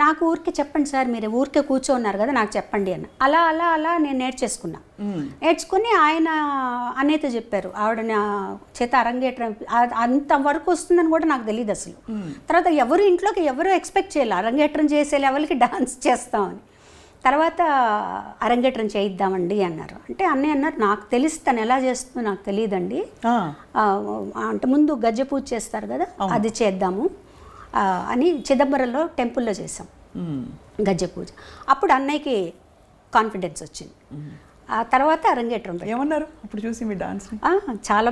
నాకు ఊరికే చెప్పండి సార్, మీరు ఊరికే కూర్చోన్నారు కదా, నాకు చెప్పండి అని. అలా నేను నేర్చుకుని ఆయన అనేత చెప్పారు. ఆవిడ నా చేత అరంగేట్రం అంతవరకు వస్తుందని కూడా నాకు తెలియదు అసలు. తర్వాత ఎవరు ఎక్స్పెక్ట్ చేయాలి అరంగేట్రం చేసే లెవెల్కి డాన్స్ చేస్తామని. తర్వాత అరంగేట్రం చేయిద్దామండి అన్నారు. అంటే అన్నయ్య అన్నారు, నాకు తెలిసి తను ఎలా చేస్తుందో నాకు తెలియదండి, అంటే ముందు గజ్జ పూజ చేస్తారు కదా, అది చేద్దాము అని చిదంబరంలో టెంపుల్లో చేసాం గజ్జ పూజ. అప్పుడు అన్నయ్యకి కాన్ఫిడెన్స్ వచ్చింది. ఆ తర్వాత అరంగేట్రం ఏమన్నారు అప్పుడు చూసి మీ డాన్స్? చాలా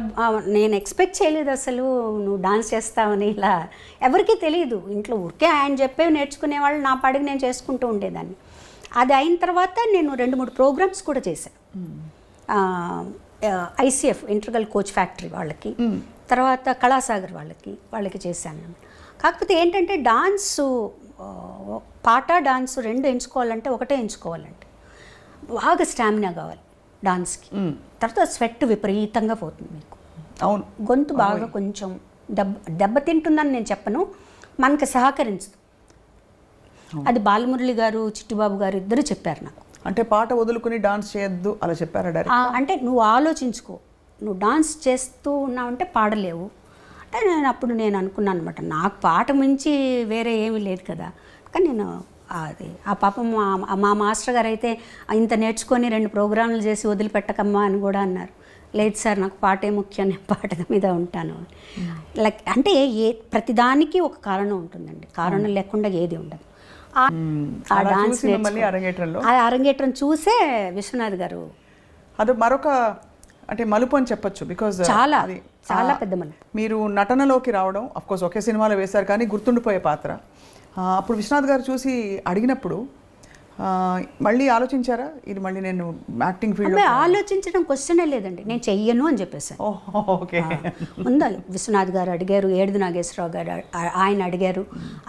నేను ఎక్స్పెక్ట్ చేయలేదు అసలు నువ్వు డాన్స్ చేస్తావని. ఇలా ఎవరికీ తెలియదు ఇంట్లో. ఊరికే ఆయన చెప్పేవి నేర్చుకునేవాళ్ళు, నా పాడికి నేను చేసుకుంటూ ఉండేదాన్ని. అది అయిన తర్వాత నేను 2-3 ప్రోగ్రామ్స్ కూడా చేశాను. ICF ఇంటర్గల్ కోచ్ ఫ్యాక్టరీ వాళ్ళకి, తర్వాత కళాసాగర్ వాళ్ళకి చేశాను. కాకపోతే ఏంటంటే డాన్సు, పాట డాన్స్ 2 ఎంచుకోవాలంటే ఒకటే ఎంచుకోవాలంటే బాగా స్టామినా కావాలి డాన్స్కి. తర్వాత స్వెట్ విపరీతంగా పోతుంది మీకు. అవును, గొంతు బాగా కొంచెం దెబ్బతింటుందని నేను చెప్పను, మనకి సహకరించదు. అది బాలమురళి గారు, చిట్టుబాబు గారు ఇద్దరు చెప్పారు నాకు. అంటే పాట వదులుకుని డాన్స్ చేయొద్దు అలా చెప్పారా? అంటే నువ్వు ఆలోచించుకో, నువ్వు డాన్స్ చేస్తూ ఉన్నావంటే పాడలేవు అంటే నేను అనుకున్నాను అనమాట. నాకు పాట మించి వేరే ఏమీ లేదు కదా. కానీ నేను ఆ పాపం మా మాస్టర్ గారు అయితే ఇంత నేర్చుకొని 2 ప్రోగ్రాంలు చేసి వదిలిపెట్టకమ్మా అని కూడా అన్నారు. లేదు సార్, నాకు పాటే ముఖ్యం, నేను పాట మీద ఉంటాను. లైక్ అంటే ప్రతిదానికి ఒక కారణం ఉంటుందండి, కారణం లేకుండా ఏది ఉండదు. ఆ డాన్స్ అరంగేట్రం చూసే విశ్వనాథ్ గారు అది మరొక అంటే మలుపు అని చెప్పొచ్చు. బికాజ్ చాలా పెద్ద మలుపు. మీరు నటనలోకి రావడం, అఫ్కోర్స్ ఒకే సినిమాలో వేశారు కానీ గుర్తుండిపోయే పాత్ర. అప్పుడు విశ్వనాథ్ గారు చూసి అడిగినప్పుడు మళ్ళీ ఆలోచించారా, ఇది మళ్ళీ నేను యాక్టింగ్ ఫీల్డ్? ఆలోచించడం క్వశ్చనే లేదండి, నేను చెయ్యను అని చెప్పేసాను. ఓకే. ముందు విశ్వనాథ్ గారు అడిగారు, ఏడుది నాగేశ్వరరావు గారు ఆయన అడిగారు,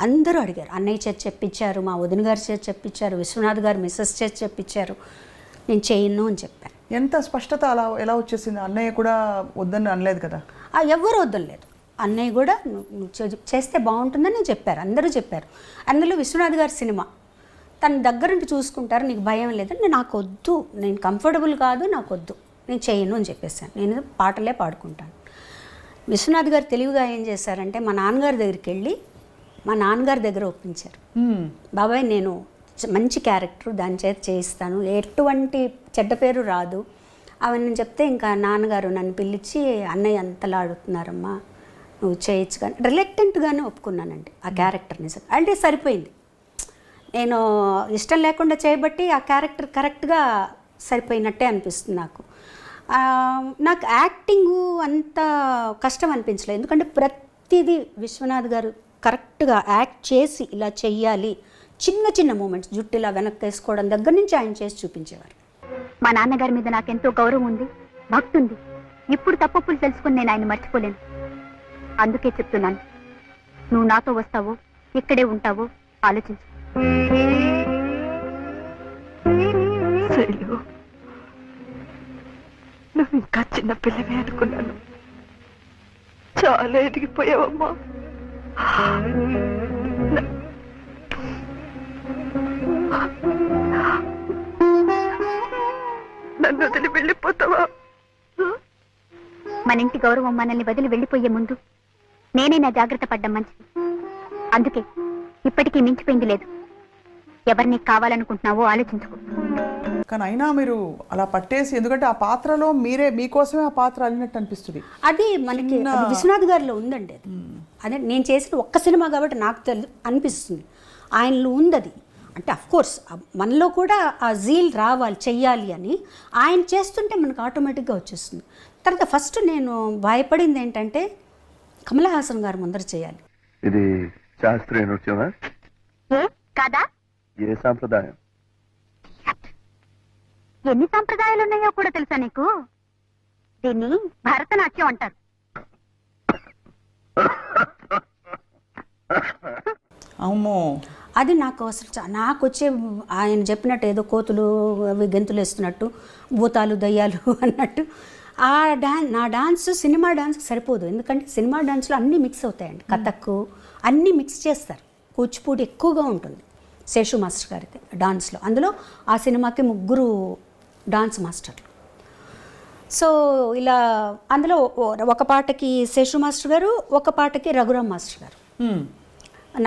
అందరూ అడిగారు. అన్నయ్య చేతి చెప్పించారు, మా వదిన గారి చేతి చెప్పించారు, విశ్వనాథ్ గారు మిస్సెస్ చేతి చెప్పించారు. నేను చెయ్యను అని చెప్పాను. ఎంత స్పష్టత అలా ఎలా వచ్చేసింది? అన్నయ్య కూడా వద్దని అనలేదు కదా? ఎవరు వద్దలేదు. అన్నయ్య కూడా నువ్వు చేస్తే బాగుంటుందని చెప్పారు, అందరూ చెప్పారు. అందులో విశ్వనాథ్ గారి సినిమా తన దగ్గరుండి చూసుకుంటారు, నీకు భయం లేదంటే నాకు వద్దు, నేను కంఫర్టబుల్ కాదు, నాకు వద్దు, నేను చేయను అని చెప్పేసాను. నేను పాటలే పాడుకుంటాను. విశ్వనాథ్ గారు తెలివిగా ఏం చేశారంటే మా నాన్నగారి దగ్గరికి వెళ్ళి మా నాన్నగారి దగ్గర ఒప్పించారు. బాబాయ్ నేను మంచి క్యారెక్టర్, దాని చేత చేయిస్తాను, ఎటువంటి చెడ్డ పేరు రాదు అవన్నీ చెప్తే ఇంకా నాన్నగారు నన్ను పిలిచి అన్నయ్య అంతలా అడుగుతున్నారమ్మా నువ్వు చేయొచ్చు కానీ రిలక్టెంట్గానే ఒప్పుకున్నానండి ఆ క్యారెక్టర్. నిజం అంటే సరిపోయింది, నేను ఇష్టం లేకుండా చేయబట్టి ఆ క్యారెక్టర్ కరెక్ట్గా సరిపోయినట్టే అనిపిస్తుంది నాకు. నాకు యాక్టింగు అంత కష్టం అనిపించలేదు, ఎందుకంటే ప్రతిదీ విశ్వనాథ్ గారు కరెక్ట్గా యాక్ట్ చేసి ఇలా చెయ్యాలి, చిన్న చిన్న మూమెంట్స్, జుట్టు ఇలా వెనక్కి వేసుకోవడం దగ్గర నుంచి ఆయన చేసి చూపించేవారు. మా నాన్నగారి మీద నాకెంతో గౌరవం ఉంది, భక్తి ఉంది. ఇప్పుడు తప్పులు తెలుసుకుని నేను ఆయన మర్చిపోలేను. అందుకే చెప్తున్నాను, నువ్వు నాతో వస్తావో ఇక్కడే ఉంటావో ఆలోచించు. నువ్వు ఇంకా చిన్న పిల్లవే అనుకున్నాను, చాలా ఎదిగిపోయావమ్మా. నన్ను వదిలి వెళ్ళిపోతావా? మన ఇంటి గౌరవం మనల్ని వదిలి వెళ్ళిపోయే ముందు నేనైనా జాగ్రత్త పడ్డం మంచిది. అందుకే ఇప్పటికీ మించిపోయింది లేదు. ఎవరిని కావాలనుకుంటున్నావో ఆలోచించుకో. కానీ అయినా మీరు అలా పట్టేసి, ఎందుకంటే ఆ పాత్రలో మీకోసమే ఆ పాత్ర అల్లినట్టు అనిపిస్తుంది. అది మనకి విశ్వనాథ్ గారిలో ఉందండి. అదే నేను చేసిన ఒక్క సినిమా కాబట్టి నాకు అనిపిస్తుంది, ఆయనలో ఉంది అది. అంటే అఫ్కోర్స్ మనలో కూడా ఆ జీల్ రావాలి, చెయ్యాలి అని ఆయన చేస్తుంటే మనకు ఆటోమేటిక్గా వచ్చేస్తుంది. తర్వాత ఫస్ట్ నేను భయపడింది ఏంటంటే కమల్ హాసన్ గారు ముందర చేయాలి. ఇది శాస్త్రీయ నృత్యమా? ఏ కాదా? ఏ సాంప్రదాయం? ఎన్ని సంప్రదాయాలు ఉన్నాయో కూడా తెలుసా నీకు? దీన్ని భరతనాట్యం అంటారు. అమ్మో, అది నాకు అసలు నాకు వచ్చే ఆయన చెప్పినట్టు ఏదో కోతులు అవి గెంతులు వేస్తున్నట్టు భూతాలు దయ్యాలు అన్నట్టు ఆ నా డాన్స్ సినిమా డాన్స్కి సరిపోదు. ఎందుకంటే సినిమా డాన్స్లో అన్నీ మిక్స్ అవుతాయండి. కథక్కు అన్నీ మిక్స్ చేస్తారు. కూచిపూడి ఎక్కువగా ఉంటుంది శేషు మాస్టర్ గారికి డాన్స్లో. అందులో ఆ సినిమాకి 3 డాన్స్ మాస్టర్లు. సో ఇలా అందులో ఒక పాటకి శేషు మాస్టర్ గారు, ఒక పాటకి రఘురామ్ మాస్టర్ గారు.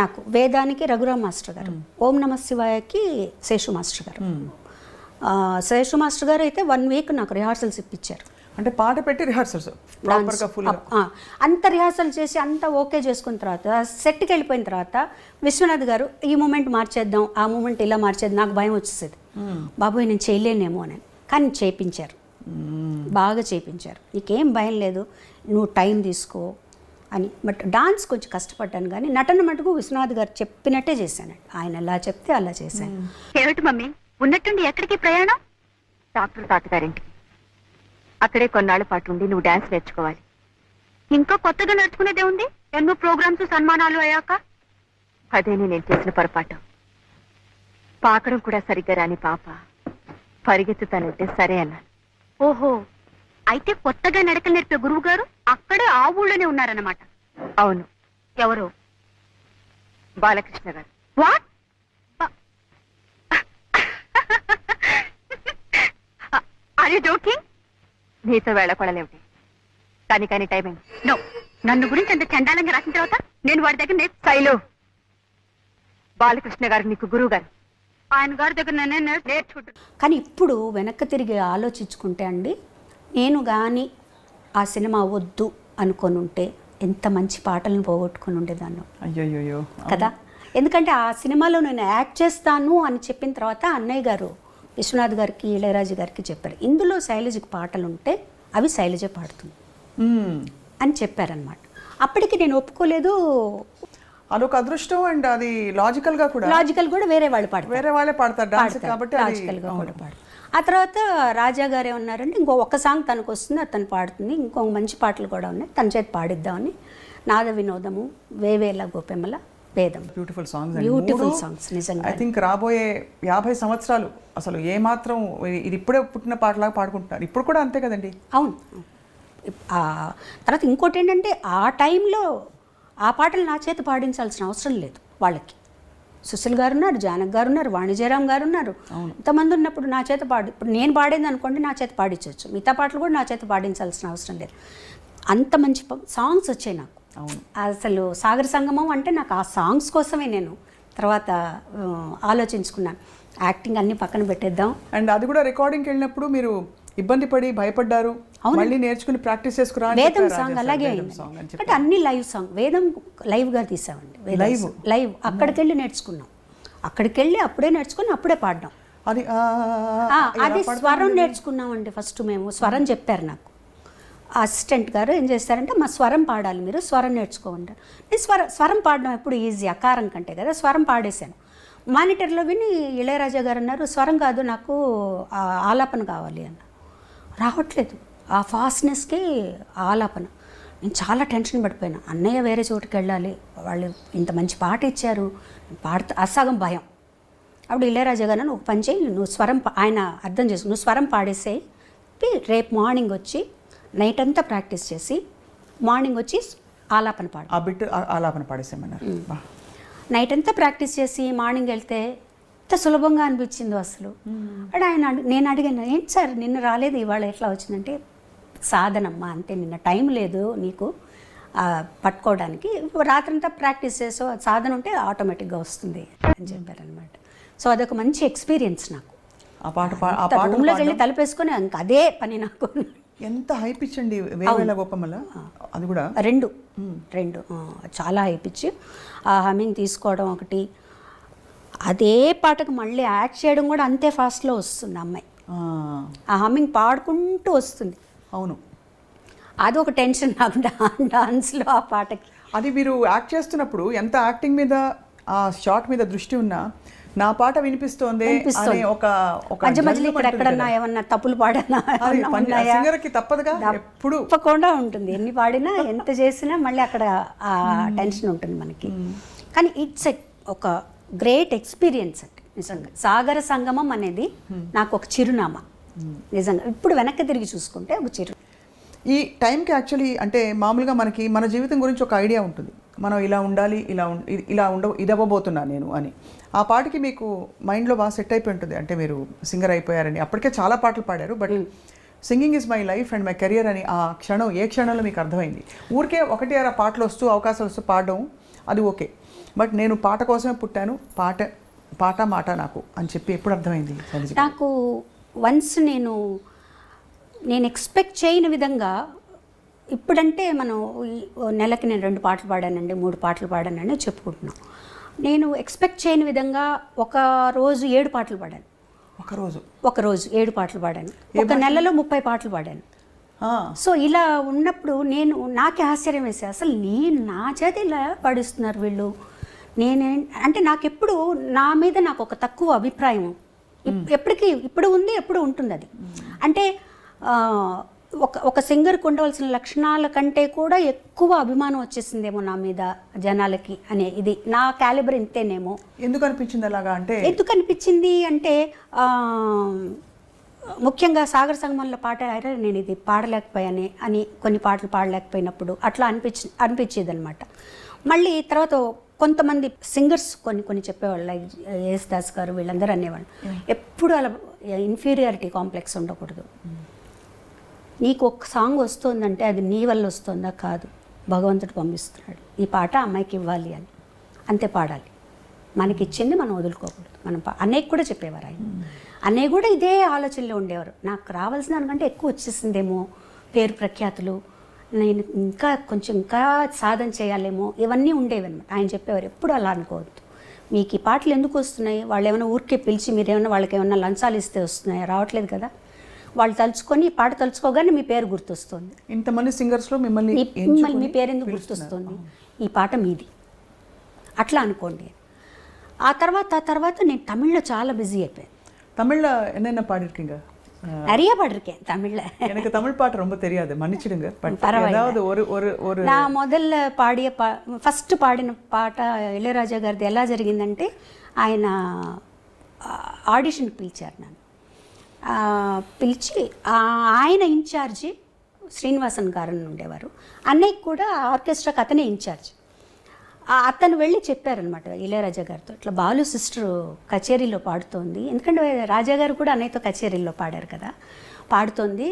నాకు వేదానికి రఘురామ్ మాస్టర్ గారు, ఓం నమ శివాయకి శేషు మాస్టర్ గారు. శేషు మాస్టర్ గారు అయితే 1 వీక్ నాకు రిహార్సల్స్ ఇప్పించారు. అంటే పాట పెట్టి రిహార్సల్స్ ప్రాపర్గా ఫుల్ అంత రిహార్సల్ చేసి అంతా ఓకే చేసుకున్న తర్వాత సెట్కి వెళ్ళిపోయిన తర్వాత విశ్వనాథ్ గారు ఈ మూమెంట్ మార్చేద్దాం, ఆ మూమెంట్ ఇలా మార్చేద్దాం. నాకు భయం వచ్చేసేది, బాబోయ్ నేను చేయలేనేమో అని. కానీ చేయించారు, బాగా చేయించారు. నీకేం భయం లేదు, నువ్వు టైం తీసుకో అని. బట్ డాన్స్ కొంచెం కష్టపడ్డాను, కానీ నటన మటుకు విశ్వనాథ్ గారు చెప్పినట్టే చేశానండి. ఆయన ఎలా చెప్తే అలా చేశాను. ఏమిటి మమ్మీ ఉన్నట్టుండి ఎక్కడికి ప్రయాణం? డాక్టర్ తాతగారింటికి. అక్కడే కొన్నాళ్ళ పాటు ఉండి నువ్వు డాన్స్ నేర్చుకోవాలి. ఇంకా కొత్తగా నేర్చుకునేదే ఉంది. ఎన్నో ప్రోగ్రామ్స్ సన్మానాలు అయ్యాక. అదేనే నేను చేసిన పొరపాటు. పాకడం కూడా సరిగ్గా రాని పాప పరిగెత్తుతానంటే సరే అన్నాను. ఓహో, అయితే కొత్తగా నడకలు నేర్పే గురువు గారు అక్కడే ఆ ఊళ్ళోనే ఉన్నారన్నమాట. అవును. ఎవరు? బాలకృష్ణ గారు. వాట్? Are you joking? నీతో వేళపడలేమిటి? కానీ టైమింగ్. నో, నన్ను గురించి అంత చండాలంగా రాసిన తర్వాత నేను వాడి దగ్గర శైలు, బాలకృష్ణ గారు నీకు గురువు గారు. ఆయన గారి దగ్గర నేనే నేర్చుకుంటాను. కానీ ఇప్పుడు వెనక్కి తిరిగి ఆలోచించుకుంటే అండి, నేను కానీ ఆ సినిమా వద్దు అనుకొని ఉంటే ఎంత మంచి పాటలను పోగొట్టుకుని ఉండేదాన్ని అయ్యో కదా. ఎందుకంటే ఆ సినిమాలో నేను యాక్ట్ చేస్తాను అని చెప్పిన తర్వాత అన్నయ్య గారు విశ్వనాథ్ గారికి, ఇళయరాజు గారికి చెప్పారు, ఇందులో శైలజకి పాటలు ఉంటే అవి శైలజ పాడుతుంది అని చెప్పారనమాట. అప్పటికి నేను ఒప్పుకోలేదు. అదొక అదృష్టం అండ్ అది లాజికల్ కూడా వేరే వాళ్ళు పాడతారు, వేరే వాళ్ళే పాడతారు డాన్స్ కాబట్టి లాజికల్గా కూడా పాడతారు. ఆ తర్వాత రాజా గారు ఏమన్నారంటే ఒక్క సాంగ్ తనకు వస్తుంది, అతను పాడుతుంది, ఇంకో మంచి పాటలు కూడా ఉన్నాయి, తన చేతి పాడిద్దామని. నాద వినోదము, వేవేల గోపెమ్మల, వేదం. బ్యూటిఫుల్ సాంగ్స్ నిజంగా. ఐ థింక్ రాబోయే 50 సంవత్సరాలు అసలు ఏమాత్రం ఇది ఇప్పుడే పుట్టిన పాటలాగా పాడుకుంటున్నారు. ఇప్పుడు కూడా అంతే కదండి. అవును. తర్వాత ఇంకోటి ఏంటంటే ఆ టైంలో ఆ పాటలు నా చేతి పాడించాల్సిన అవసరం లేదు వాళ్ళకి. సుశీల్ గారు ఉన్నారు, జానక్ గారు ఉన్నారు, వాణిజ్యరామ్ గారు ఉన్నారు. ఇంతమంది ఉన్నప్పుడు నా చేత ఇప్పుడు నేను పాడింది అనుకోండి, నా చేత పాడించవచ్చు. మిగతా పాటలు కూడా నా చేత పాడించాల్సిన అవసరం లేదు. అంత మంచి సాంగ్స్ వచ్చాయి నాకు. అసలు సాగర సంగమం అంటే నాకు ఆ సాంగ్స్ కోసమే నేను తర్వాత ఆలోచించుకున్నాను, యాక్టింగ్ అన్ని పక్కన పెట్టేద్దాం. అండ్ అది కూడా రికార్డింగ్కి వెళ్ళినప్పుడు మీరు ఇబ్బంది పడి భయపడ్డారు, మళ్ళీ నేర్చుకుని ప్రాక్టీస్ చేసుకురా. వేదం సాంగ్ అలాగే అయింది. అంటే అన్ని లైవ్ సాంగ్. వేదం లైవ్గా తీసామండి. లైవ్ అక్కడికి వెళ్ళి నేర్చుకున్నాం. అక్కడికి వెళ్ళి అప్పుడే నేర్చుకుని అప్పుడే పాడడం. అది స్వరం నేర్చుకున్నామండి. ఫస్ట్ మేము స్వరం చెప్పారు నాకు. అసిస్టెంట్ గారు ఏం చేస్తారంటే, మా స్వరం పాడాలి, మీరు స్వరం నేర్చుకోమంటారు. నేను స్వరం పాడడం ఎప్పుడు ఈజీ, అకారం కంటే కదా. స్వరం పాడేశాను. మానిటర్లో విని ఇళయరాజా గారు అన్నారు, స్వరం కాదు నాకు ఆలాపన కావాలి అన్న. రావట్లేదు ఆ ఫాస్ట్నెస్కి ఆలాపన. నేను చాలా టెన్షన్ పడిపోయాను. అన్నయ్య వేరే చోటుకి వెళ్ళాలి, వాళ్ళు ఇంత మంచి పాట ఇచ్చారు, పాడుతా అసగం భయం. అప్పుడు ఇళయరాజా గారు నువ్వు పని చేయి, నువ్వు స్వరం ఆయన అర్థం చేసుకు, నువ్వు స్వరం పాడేసేయి, రేపు మార్నింగ్ వచ్చి నైట్ అంతా ప్రాక్టీస్ చేసి మార్నింగ్ వచ్చి ఆలాపన పాడు. ఆ బిట్ ఆలాపన పాడేసేమన్నారు. నైట్ అంతా ప్రాక్టీస్ చేసి మార్నింగ్ వెళ్తే ఎంత సులభంగా అనిపించిందో అసలు. అంటే నేను అడిగాను, ఏంటి సార్ నిన్న రాలేదు ఇవాళ ఎట్లా వచ్చిందంటే, సాధనమ్మా అంతే, నిన్న టైం లేదు నీకు పట్టుకోవడానికి, రాత్రంతా ప్రాక్టీస్ చేసో సాధన ఉంటే ఆటోమేటిక్గా వస్తుంది అని చెప్పారనమాట. సో అదొక మంచి ఎక్స్పీరియన్స్ నాకు. ఆ పాట రూమ్లోకి వెళ్ళి తలపేసుకొని ఇంకా అదే పని నాకు. ఎంత హై పిచ్ అండి వేవేల గోపమ్మల. అది కూడా రెండు చాలా హై పిచ్. ఆ హమ్మింగ్ తీసుకోవడం ఒకటి, అదే పాటకు మళ్ళీ యాక్ట్ చేయడం కూడా అంతే ఫాస్ట్లో వస్తుంది అమ్మాయి. ఆ హమ్మింగ్ పాడుకుంటూ వస్తుంది. అవును, అది ఒక టెన్షన్ నాకు డాన్స్లో ఆ పాటకి. అది మీరు యాక్ట్ చేస్తున్నప్పుడు ఎంత యాక్టింగ్ మీద ఆ షాట్ మీద దృష్టి ఉన్నా నా పాట వినిపిస్తోంది అనే ఒక మధ్య మధ్యలో ఇక్కడ ఎక్కడన్నా ఏమన్నా తప్పులు పాడనా సింగర్ కి తప్పదుగా ఎప్పుడు తప్పకుండా ఉంటుంది. ఎన్ని పాడినా ఎంత చేసినా మళ్ళీ అక్కడ ఆ టెన్షన్ ఉంటుంది మనకి. కానీ ఇట్స్ ఒక గ్రేట్ ఎక్స్పీరియన్స్ అంటే నిజంగా సాగర సంగమం అనేది నాకు ఒక చిరునామా నిజంగా. ఇప్పుడు వెనక్కి తిరిగి చూసుకుంటే ఒక ఈ టైంకి యాక్చువల్లీ అంటే మామూలుగా మనకి మన జీవితం గురించి ఒక ఐడియా ఉంటుంది, మనం ఇలా ఉండాలి, ఇలా ఇది అవ్వబోతున్నా నేను అని. ఆ పాటకి మీకు మైండ్లో బాగా సెట్ అయిపోయి ఉంటుంది, అంటే మీరు సింగర్ అయిపోయారని. అప్పటికే చాలా పాటలు పాడారు, but singing is my life and my career అని ఆ క్షణం ఏ క్షణంలో మీకు అర్థమైంది? ఊరికే ఒకటి అర పాటలు వస్తూ అవకాశాలు వస్తూ పాడడం అది ఓకే, బట్ నేను పాట కోసమే పుట్టాను, పాట మాట నాకు అని చెప్పి ఎప్పుడు అర్థమైంది? నాకు వన్స్ నేను ఎక్స్పెక్ట్ చేయని విధంగా, ఇప్పుడంటే మనం నెలకి నేను 2 పాటలు పాడానండి, 3 పాటలు పాడానని చెప్పుకుంటున్నాం. నేను ఎక్స్పెక్ట్ చేయని విధంగా ఒక రోజు 7 పాటలు పాడాను. ఒక రోజు 7 పాటలు పాడాను. ఒక నెలలో 30 పాటలు పాడాను. సో ఇలా ఉన్నప్పుడు నాకే ఆశ్చర్యం వేసే, అసలు నా చేతి ఇలా పాడిస్తున్నారు వీళ్ళు. అంటే నాకెప్పుడు నా మీద నాకు ఒక తక్కువ అభిప్రాయం ఇప్పుడు ఉంది, ఎప్పుడు ఉంటుంది అది. అంటే ఒక సింగర్కి ఉండవలసిన లక్షణాల కంటే కూడా ఎక్కువ అభిమానం వచ్చేసిందేమో నా మీద జనాలకి అనే, ఇది నా క్యాలిబర్ ఇంతేనేమో. ఎందుకు అనిపించింది అలాగా? అంటే ఎందుకు అనిపించింది అంటే ముఖ్యంగా సాగర సంగమంలో పాట నేను ఇది పాడలేకపోయానే అని, కొన్ని పాటలు పాడలేకపోయినప్పుడు అట్లా అనిపించేది అనమాట. మళ్ళీ తర్వాత కొంతమంది సింగర్స్ కొన్ని చెప్పేవాళ్ళు, లైక్ యేసుదాస్ గారు, వీళ్ళందరూ అనేవాళ్ళు ఎప్పుడు అలా ఇన్ఫీరియారిటీ కాంప్లెక్స్ ఉండకూడదు. నీకు ఒక సాంగ్ వస్తుందంటే అది నీ వల్ల వస్తుందా? కాదు, భగవంతుడు పంపిస్తున్నాడు, ఈ పాట అమ్మాయికి ఇవ్వాలి అని, అంతే పాడాలి. మనకి ఇచ్చింది మనం వదులుకోకూడదు. మనం అన్నయ్యకి కూడా చెప్పేవారు ఆయన. అన్నయ్య కూడా ఇదే ఆలోచనలో ఉండేవారు, నాకు రావాల్సిన దానికంటే ఎక్కువ వచ్చేసిందేమో, పేరు ప్రఖ్యాతులు, నేను ఇంకా సాధన చేయాలేమో, ఇవన్నీ ఉండేవి అనమాట. ఆయన చెప్పేవారు ఎప్పుడు అలా అనుకోవద్దు, మీకు ఈ పాటలు ఎందుకు వస్తున్నాయి, వాళ్ళు ఏమైనా ఊరికే పిలిచి మీరేమైనా వాళ్ళకి ఏమైనా లంచాలు ఇస్తే వస్తున్నాయా? రావట్లేదు కదా. వాళ్ళు తలుచుకొని పాట తలుచుకోగానే మీ పేరు గుర్తొస్తుంది. ఇంతమంది సింగర్స్లో మిమ్మల్ని మీ పేరు ఎందుకు గుర్తొస్తుంది? ఈ పాట మీది, అట్లా అనుకోండి. ఆ తర్వాత నేను తమిళ్లో చాలా బిజీ అయిపోయాను. தமிழ்ல என்னென்ன பாடிருக்கீங்க? நிறைய பாடிருக்கேன் தமிழ்ல. எனக்கு தமிழ் பாட்டு ரொம்ப தெரியாது, மன்னிச்சிடுங்க. ஏதாவது ஒரு నా మొదలు పాడిన ఫస్ట్ పాడిన పాట ఇళయరాజా గారిది ఎలా జరిగిందంటే, ఆయన ఆడిషన్కి పిలిచారు నన్ను. పిలిచి ఆయన ఇన్ఛార్జి శ్రీనివాసన్ గారు ఉండేవారు, అన్నయ్యకి కూడా ఆర్కెస్ట్రాకి అతనే ఇన్ఛార్జ్. అతను వెళ్ళి చెప్పారనమాట ఇళయరాజా గారితో, ఇట్లా బాలు సిస్టర్ కచేరీలో పాడుతోంది, ఎందుకంటే రాజా గారు కూడా అన్నయ్యతో కచేరీలో పాడారు కదా, పాడుతోంది,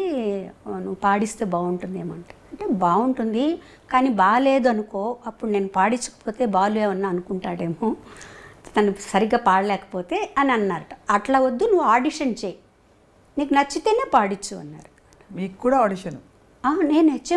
నువ్వు పాడిస్తే బాగుంటుందేమో అంటే బాగుంటుంది కానీ బాగాలేదు అనుకో, అప్పుడు నేను పాడించకపోతే బాలు ఏమన్నా అనుకుంటాడేమో, తను సరిగ్గా పాడలేకపోతే అని అన్నారట. అట్లా వద్దు, నువ్వు ఆడిషన్ చేయి, నీకు నచ్చితేనే పాడించు అన్నారు. మీకు కూడా ఆడిషన్? నేను